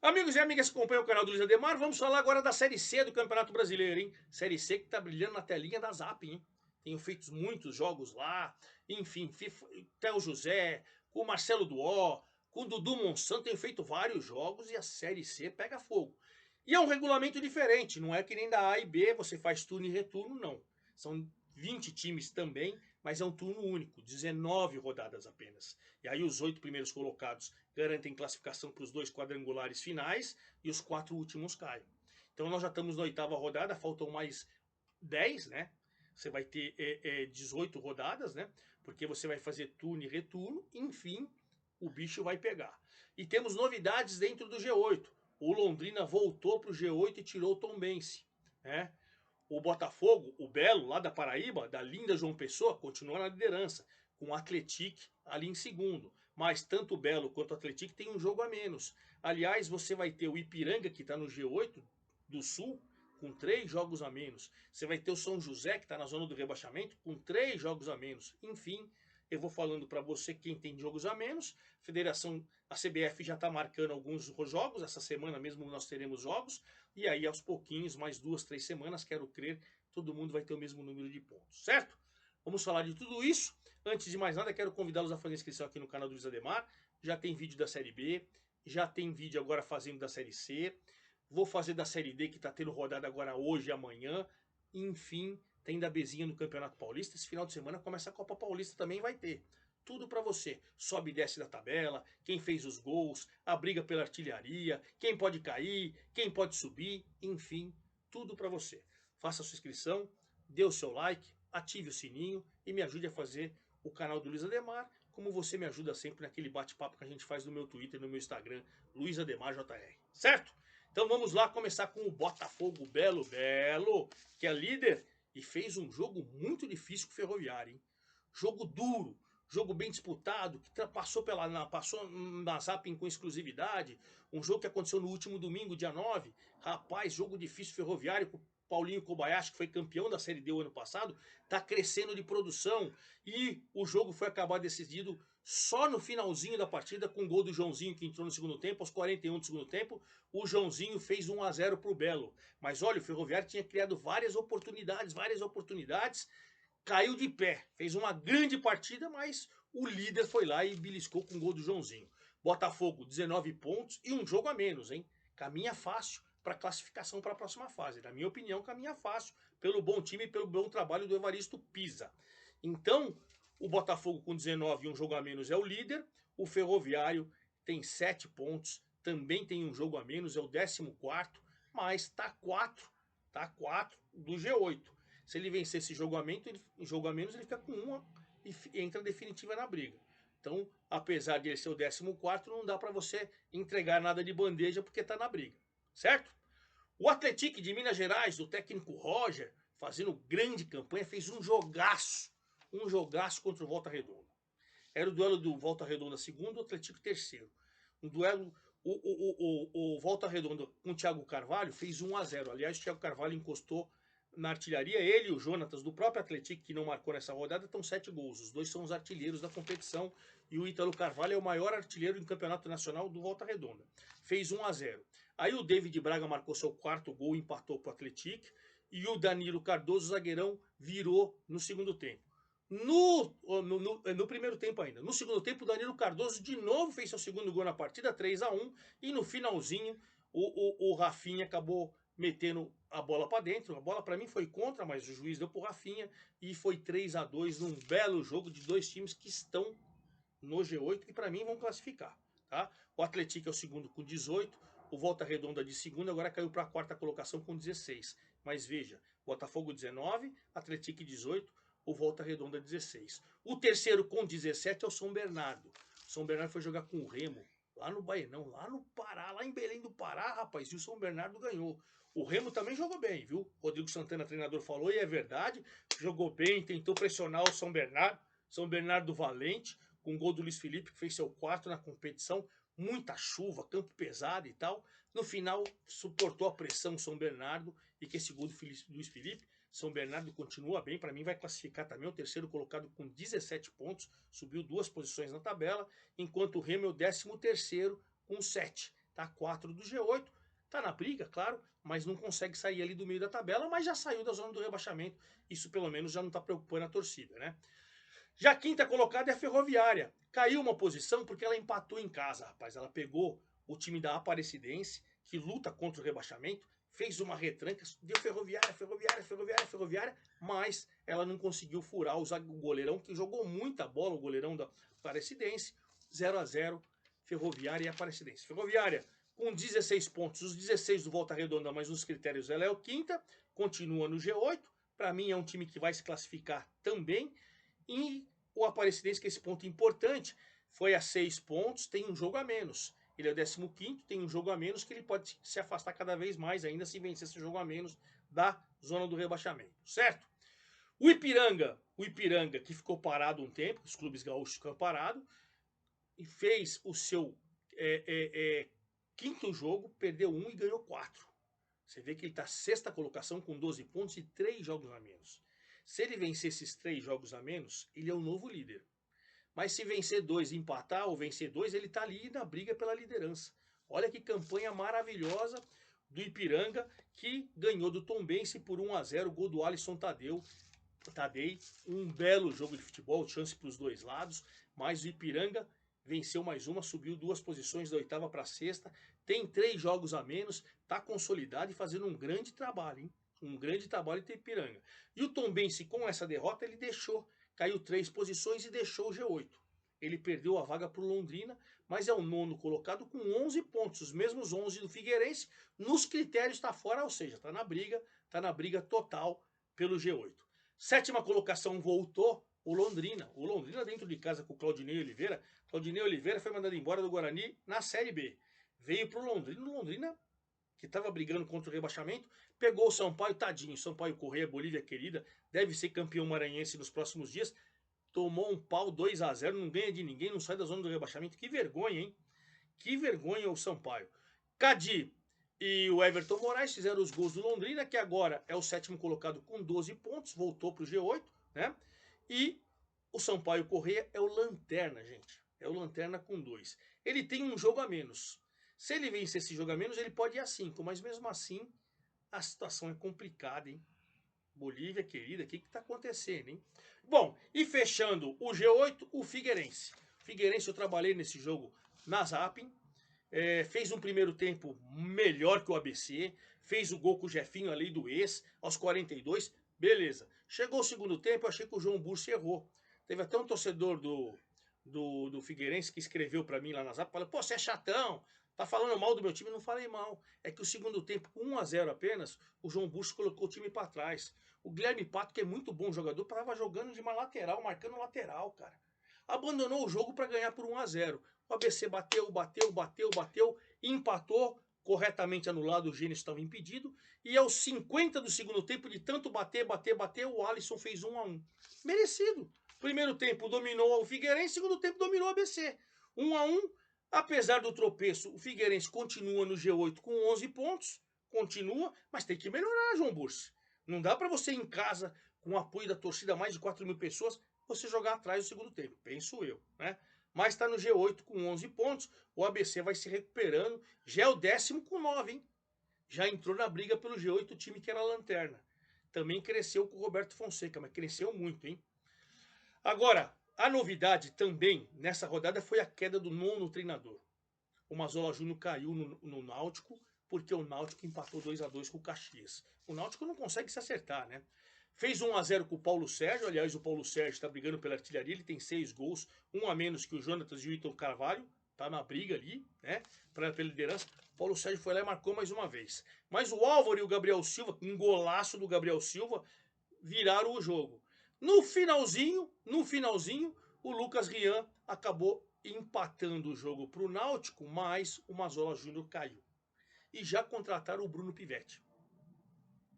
Amigos e amigas que acompanham o canal do Luiz Ademar, vamos falar agora da Série C do Campeonato Brasileiro, hein? Série C que tá brilhando na telinha da Zap, hein? Tenho feito muitos jogos lá, enfim, Theo José, com o Marcelo Duó, com o Dudu Monsanto, tenho feito vários jogos e a Série C pega fogo. E é um regulamento diferente, não é que nem da A e B, você faz turno e retorno, não. São 20 times também, mas é um turno único, 19 rodadas apenas. E aí os 8 primeiros colocados garantem classificação para os 2 quadrangulares finais e os 4 últimos caem. Então nós já estamos na oitava rodada, faltam mais 10, né? Você vai ter 18 rodadas, né? Porque você vai fazer turno e retorno, enfim, o bicho vai pegar. E temos novidades dentro do G8. O Londrina voltou para o G8 e tirou o Tombense, né? O Botafogo, o Belo, lá da Paraíba, da linda João Pessoa, continua na liderança, com o Atlético ali em segundo. Mas tanto o Belo quanto o Atlético tem um jogo a menos. Aliás, você vai ter o Ipiranga, que está no G8 do Sul, com 3 jogos a menos. Você vai ter o São José, que está na zona do rebaixamento, com 3 jogos a menos. Enfim, eu vou falando para você quem tem jogos a menos. A CBF já está marcando alguns jogos. Essa semana mesmo nós teremos jogos. E aí, aos pouquinhos, mais 2, 3 semanas, quero crer, todo mundo vai ter o mesmo número de pontos, certo? Vamos falar de tudo isso. Antes de mais nada, quero convidá-los a fazer inscrição aqui no canal do Luiz Ademar. Já tem vídeo da Série B, já tem vídeo agora fazendo da Série C. Vou fazer da Série D, que está tendo rodada agora hoje e amanhã. Enfim, tem da Bezinha no Campeonato Paulista. Esse final de semana começa a Copa Paulista também, vai ter. Tudo para você. Sobe e desce da tabela, quem fez os gols, a briga pela artilharia, quem pode cair, quem pode subir, enfim, tudo para você. Faça a sua inscrição, dê o seu like, ative o sininho e me ajude a fazer o canal do Luiz Ademar, como você me ajuda sempre naquele bate-papo que a gente faz no meu Twitter e no meu Instagram, Luiz Ademar JR, certo? Então vamos lá começar com o Botafogo Belo, que é líder e fez um jogo muito difícil com o Ferroviário, hein? Jogo duro, jogo bem disputado, que passou na Zapping com exclusividade, um jogo que aconteceu no último domingo, dia 9. Rapaz, jogo difícil Ferroviário com Paulinho Kobayashi, que foi campeão da Série D o ano passado, tá crescendo de produção e o jogo foi acabar decidido só no finalzinho da partida com o gol do Joãozinho, que entrou no segundo tempo, aos 41 do segundo tempo. O Joãozinho fez 1-0 pro Belo. Mas olha, o Ferroviário tinha criado várias oportunidades, caiu de pé, fez uma grande partida, mas o líder foi lá e beliscou com o gol do Joãozinho. Botafogo, 19 pontos e um jogo a menos, hein? Caminha fácil para classificação para a próxima fase. Na minha opinião, caminha fácil pelo bom time e pelo bom trabalho do Evaristo Pisa. Então, o Botafogo com 19 e um jogo a menos é o líder. O Ferroviário tem 7 pontos, também tem um jogo a menos, é o 14º, mas tá 4 do G8. Se ele vencer esse jogo a menos, ele fica com uma e entra definitiva na briga. Então, apesar de ele ser o 14º, não dá para você entregar nada de bandeja porque está na briga, certo? O Atlético de Minas Gerais, do técnico Roger, fazendo grande campanha, fez um jogaço contra o Volta Redonda. Era o duelo do Volta Redonda segundo, o Atlético terceiro. Um duelo, o Volta Redonda com o Thiago Carvalho fez 1-0. Aliás, o Thiago Carvalho encostou na artilharia. Ele e o Jonatas, do próprio Atlético, que não marcou nessa rodada, estão 7 gols. Os dois são os artilheiros da competição. E o Ítalo Carvalho é o maior artilheiro em campeonato nacional do Volta Redonda. Fez 1-0. Aí o David Braga marcou seu 4º gol e empatou para o Atlético. E o Danilo Cardoso, zagueirão, virou no segundo tempo. No primeiro tempo ainda. No segundo tempo, o Danilo Cardoso de novo fez seu segundo gol na partida, 3-1. E no finalzinho, o Rafinha acabou metendo a bola para dentro. A bola para mim foi contra, mas o juiz deu pro Rafinha. E foi 3-2 num belo jogo de dois times que estão no G8 e para mim vão classificar. Tá? O Atlético é o segundo com 18. O Volta Redonda de segundo agora caiu para a quarta colocação com 16. Mas veja, Botafogo 19, Atlético 18, o Volta Redonda 16. O terceiro com 17 é o São Bernardo. O São Bernardo foi jogar com o Remo, lá no Baenão, lá no Pará, lá em Belém do Pará, rapaz, e o São Bernardo ganhou. O Remo também jogou bem, viu? Rodrigo Santana, treinador, falou, e é verdade, jogou bem, tentou pressionar o São Bernardo Valente, com o gol do Luiz Felipe, que fez seu 4º na competição, muita chuva, campo pesado e tal. No final, suportou a pressão São Bernardo e que esse gol do Luiz Felipe, São Bernardo continua bem, para mim vai classificar também, o terceiro colocado com 17 pontos, subiu 2 posições na tabela, enquanto o Remo é o 13º com 7. tá 4 do G8, tá na briga, claro, mas não consegue sair ali do meio da tabela, mas já saiu da zona do rebaixamento. Isso pelo menos já não tá preocupando a torcida, né? Já a quinta colocada é a Ferroviária. Caiu uma posição porque ela empatou em casa, rapaz. Ela pegou o time da Aparecidense, que luta contra o rebaixamento, fez uma retranca, deu Ferroviária, mas ela não conseguiu furar o goleirão, que jogou muita bola, o goleirão da Aparecidense. 0-0, Ferroviária e Aparecidense. Ferroviária com 16 pontos, os 16 do Volta Redonda, mas nos critérios ela é o quinta, continua no G8. Para mim é um time que vai se classificar também. E o Aparecidense, que esse ponto importante, foi a 6 pontos, tem um jogo a menos. Ele é o 15º, tem um jogo a menos, que ele pode se afastar cada vez mais ainda se vencer esse jogo a menos da zona do rebaixamento, certo? O Ipiranga que ficou parado um tempo, os clubes gaúchos ficaram parados, e fez o seu quinto jogo, perdeu 1 e ganhou 4. Você vê que ele está sexta colocação com 12 pontos e 3 jogos a menos. Se ele vencer esses 3 jogos a menos, ele é o novo líder. Mas se vencer 2 e empatar, ou vencer 2, ele está ali na briga pela liderança. Olha que campanha maravilhosa do Ipiranga, que ganhou do Tombense por 1-0, gol do Alisson Tadei. Um belo jogo de futebol, chance para os dois lados, mas o Ipiranga venceu mais uma, subiu 2 posições da 8ª para a 6ª, tem 3 jogos a menos, está consolidado e fazendo um grande trabalho, hein? Um grande trabalho do Ipiranga. E o Tombense, com essa derrota, ele caiu 3 posições e deixou o G8. Ele perdeu a vaga para o Londrina, mas é o 9º colocado com 11 pontos, os mesmos 11 do Figueirense, nos critérios está fora, ou seja, está na briga total pelo G8. 7ª colocação voltou o Londrina. O Londrina dentro de casa com o Claudinei Oliveira. Claudinei Oliveira foi mandado embora do Guarani na Série B. Veio para o Londrina. O Londrina, que estava brigando contra o rebaixamento, pegou o Sampaio, tadinho. Sampaio Corrêa, Bolívia querida, deve ser campeão maranhense nos próximos dias. Tomou um pau 2-0, não ganha de ninguém, não sai da zona do rebaixamento. Que vergonha, hein? Que vergonha o Sampaio. Cadi e o Everton Moraes fizeram os gols do Londrina, que agora é o 7º colocado com 12 pontos, voltou para o G8, né? E o Sampaio Corrêa é o lanterna, gente. É o lanterna com 2. Ele tem um jogo a menos. Se ele vencer esse jogo a menos, ele pode ir a 5, mas mesmo assim, a situação é complicada, hein? Bolívia, querida, o que está acontecendo, hein? Bom, e fechando o G8, o Figueirense. Figueirense, eu trabalhei nesse jogo na Zapping, fez um primeiro tempo melhor que o ABC, fez o gol com o Jefinho ali do ex, aos 42, beleza. Chegou o segundo tempo, eu achei que o João Bursi errou. Teve até um torcedor do Figueirense que escreveu para mim lá na Zap, falou, pô, você é chatão, tá falando mal do meu time. Não falei mal, é que o segundo tempo, 1-0 apenas, o João Bursi colocou o time para trás. O Guilherme Pato, que é muito bom jogador, estava jogando de uma lateral, marcando lateral, cara. Abandonou o jogo para ganhar por 1-0. O ABC bateu, empatou, corretamente anulado, o Gênesis estava impedido, e aos 50 do segundo tempo, de tanto bater, o Alisson fez 1-1. Merecido. Primeiro tempo dominou o Figueirense, segundo tempo dominou o ABC. 1-1, apesar do tropeço, o Figueirense continua no G8 com 11 pontos, continua, mas tem que melhorar, João Bursi. Não dá para você em casa, com o apoio da torcida, mais de 4 mil pessoas, você jogar atrás do segundo tempo, penso eu, né? Mas está no G8 com 11 pontos, o ABC vai se recuperando, já é o 10º com 9, hein? Já entrou na briga pelo G8, o time que era a lanterna. Também cresceu com o Roberto Fonseca, mas cresceu muito, hein? Agora, a novidade também nessa rodada foi a queda do 9º treinador. O Mazola Júnior caiu no Náutico, porque o Náutico empatou 2-2 com o Caxias. O Náutico não consegue se acertar, né? Fez 1-0 com o Paulo Sérgio, aliás, o Paulo Sérgio está brigando pela artilharia, ele tem 6 gols, um a menos que o Jonatas e o Ítalo Carvalho, tá na briga ali, né, pela liderança. O Paulo Sérgio foi lá e marcou mais uma vez. Mas o Álvaro e o Gabriel Silva, um golaço do Gabriel Silva, viraram o jogo. No finalzinho, o Lucas Rian acabou empatando o jogo para o Náutico, mas o Mazola Júnior caiu. E já contrataram o Bruno Pivetti.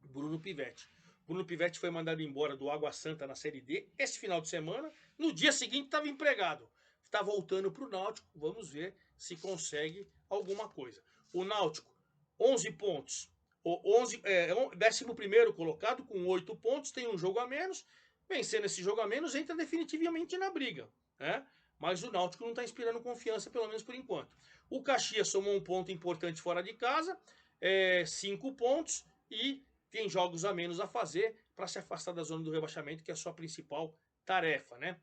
Bruno Pivetti foi mandado embora do Água Santa na Série D esse final de semana. No dia seguinte estava empregado. Está voltando para o Náutico. Vamos ver se consegue alguma coisa. O Náutico, 11 pontos. O 11º colocado com 8 pontos. Tem um jogo a menos. Vencendo esse jogo a menos, entra definitivamente na briga, né? mas o Náutico não está inspirando confiança, pelo menos por enquanto. O Caxias somou um ponto importante fora de casa, 5 pontos, e tem jogos a menos a fazer para se afastar da zona do rebaixamento, que é a sua principal tarefa, né?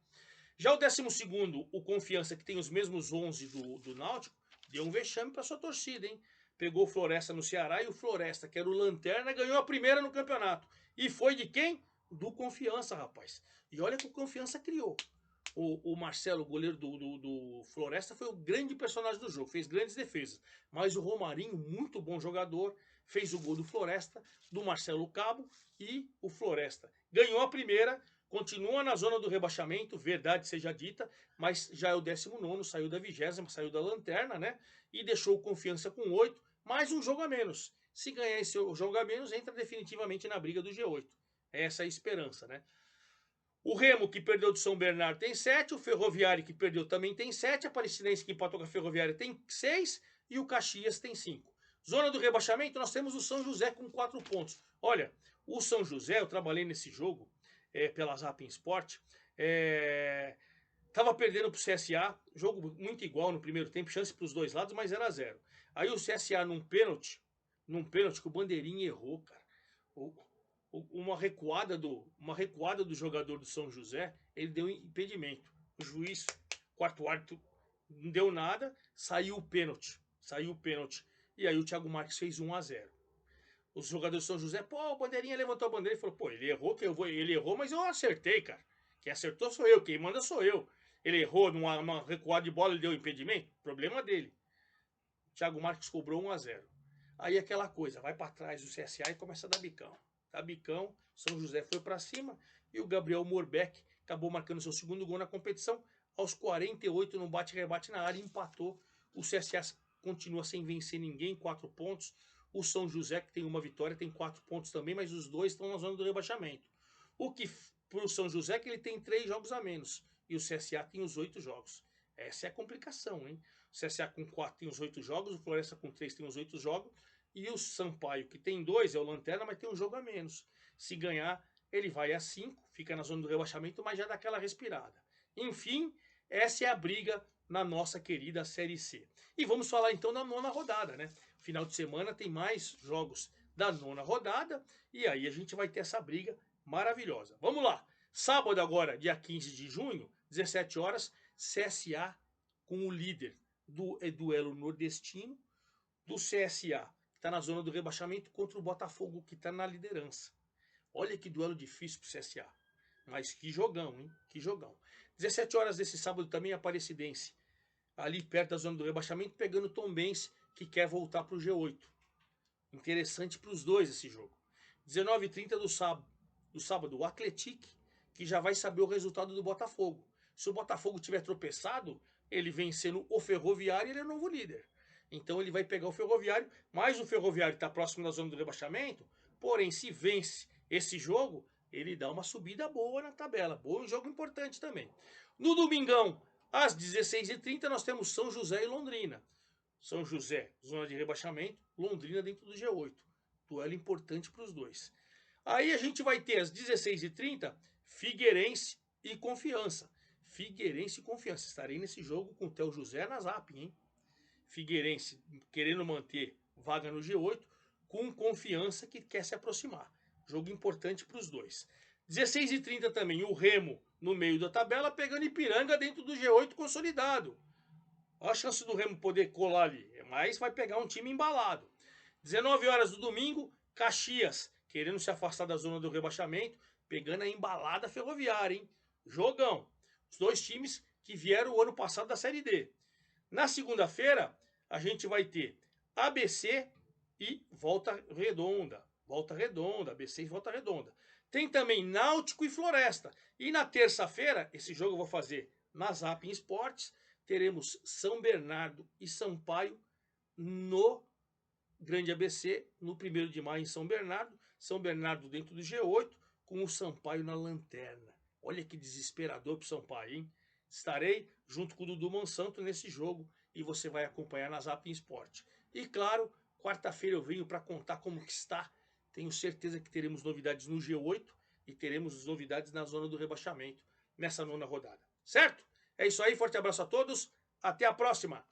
Já o 12º, o Confiança, que tem os mesmos 11 do Náutico, deu um vexame para sua torcida, hein? Pegou o Floresta no Ceará e o Floresta, que era o lanterna, ganhou a primeira no campeonato. E foi de quem? Do Confiança, rapaz. E olha que o Confiança criou. O Marcelo, o goleiro do Floresta, foi o grande personagem do jogo, fez grandes defesas. Mas o Romarinho, muito bom jogador, fez o gol do Floresta, do Marcelo Cabo, e o Floresta ganhou a primeira, continua na zona do rebaixamento, verdade seja dita, mas já é o 19º, saiu da 20ª, saiu da lanterna, né? E deixou o Confiança com 8, mais um jogo a menos. Se ganhar esse jogo a menos, entra definitivamente na briga do G8. Essa é a esperança, né? O Remo, que perdeu do São Bernardo, tem 7. O Ferroviário, que perdeu, também tem 7. A Aparecidense, que empatou com a Ferroviária, tem 6. E o Caxias tem 5. Zona do rebaixamento, nós temos o São José com 4 pontos. Olha, o São José, eu trabalhei nesse jogo pela Zapping Sport, tava perdendo pro CSA, jogo muito igual no primeiro tempo, chance para os dois lados, mas 0-0. Aí o CSA num pênalti que o Bandeirinha errou, cara. Uma recuada do jogador do São José, ele deu impedimento. O juiz, quarto árbitro, não deu nada, saiu o pênalti. E aí o Thiago Marques fez 1-0. Os jogadores do São José, pô, o Bandeirinha levantou a bandeira e falou, pô, ele errou, mas eu acertei, cara. Quem acertou sou eu, quem manda sou eu. Ele errou numa recuada de bola, ele deu impedimento, problema dele. O Thiago Marques cobrou 1-0. Aí aquela coisa, vai para trás do CSA e começa a dar bicão. Dá bicão, São José foi para cima e o Gabriel Morbeck acabou marcando seu segundo gol na competição. Aos 48, no bate-rebate na área, empatou. O CSA continua sem vencer ninguém, 4 pontos. O São José, que tem uma vitória, tem 4 pontos também, mas os dois estão na zona do rebaixamento. O que para o São José é que ele tem 3 jogos a menos e o CSA tem os 8 jogos. Essa é a complicação, hein? O CSA com 4 tem os 8 jogos, o Floresta com 3 tem os 8 jogos, e o Sampaio, que tem 2, é o Lanterna, mas tem um jogo a menos. Se ganhar, ele vai a 5, fica na zona do rebaixamento, mas já dá aquela respirada. Enfim, essa é a briga na nossa querida Série C. E vamos falar então da 9ª rodada, né? Final de semana tem mais jogos da 9ª rodada, e aí a gente vai ter essa briga maravilhosa. Vamos lá! Sábado agora, dia 15 de junho, 17 horas, CSA com o líder do duelo nordestino, do CSA, que está na zona do rebaixamento, contra o Botafogo, que está na liderança. Olha que duelo difícil para o CSA. Mas que jogão, hein? Que jogão. 17 horas desse sábado também, Aparecidense, ali perto da zona do rebaixamento, pegando o Tombense, que quer voltar para o G8. Interessante para os dois esse jogo. 19h30 do sábado, o Atlético, que já vai saber o resultado do Botafogo. Se o Botafogo tiver tropeçado, ele vencendo o Ferroviário, ele é o novo líder. Então ele vai pegar o Ferroviário, mas o Ferroviário está próximo da zona do rebaixamento, porém se vence esse jogo, ele dá uma subida boa na tabela, bom jogo importante também. No domingão, às 16h30, nós temos São José e Londrina. São José, zona de rebaixamento, Londrina dentro do G8. Duelo importante para os dois. Aí a gente vai ter às 16h30, Figueirense e Confiança. Figueirense e Confiança. Estarei nesse jogo com o Theo José na Zapping, hein? Figueirense querendo manter vaga no G8, com Confiança que quer se aproximar. Jogo importante para os dois. 16h30 também, o Remo no meio da tabela, pegando Ipiranga dentro do G8 consolidado. Olha a chance do Remo poder colar ali, mas vai pegar um time embalado. 19 horas do domingo, Caxias, querendo se afastar da zona do rebaixamento, pegando a embalada Ferroviária, hein? Jogão. Os dois times que vieram o ano passado da Série D. Na segunda-feira, a gente vai ter ABC e Volta Redonda. Volta Redonda, ABC e Volta Redonda. Tem também Náutico e Floresta. E na terça-feira, esse jogo eu vou fazer na Zapping Esportes, teremos São Bernardo e Sampaio no Grande ABC, no 1º de maio em São Bernardo dentro do G8, com o Sampaio na lanterna. Olha que desesperador pro Sampaio, hein? Estarei junto com o Dudu Monsanto nesse jogo e você vai acompanhar na Zapping Sport. E claro, quarta-feira eu venho para contar como que está. Tenho certeza que teremos novidades no G8 e teremos novidades na zona do rebaixamento nessa 9ª rodada. Certo? É isso aí, forte abraço a todos, até a próxima.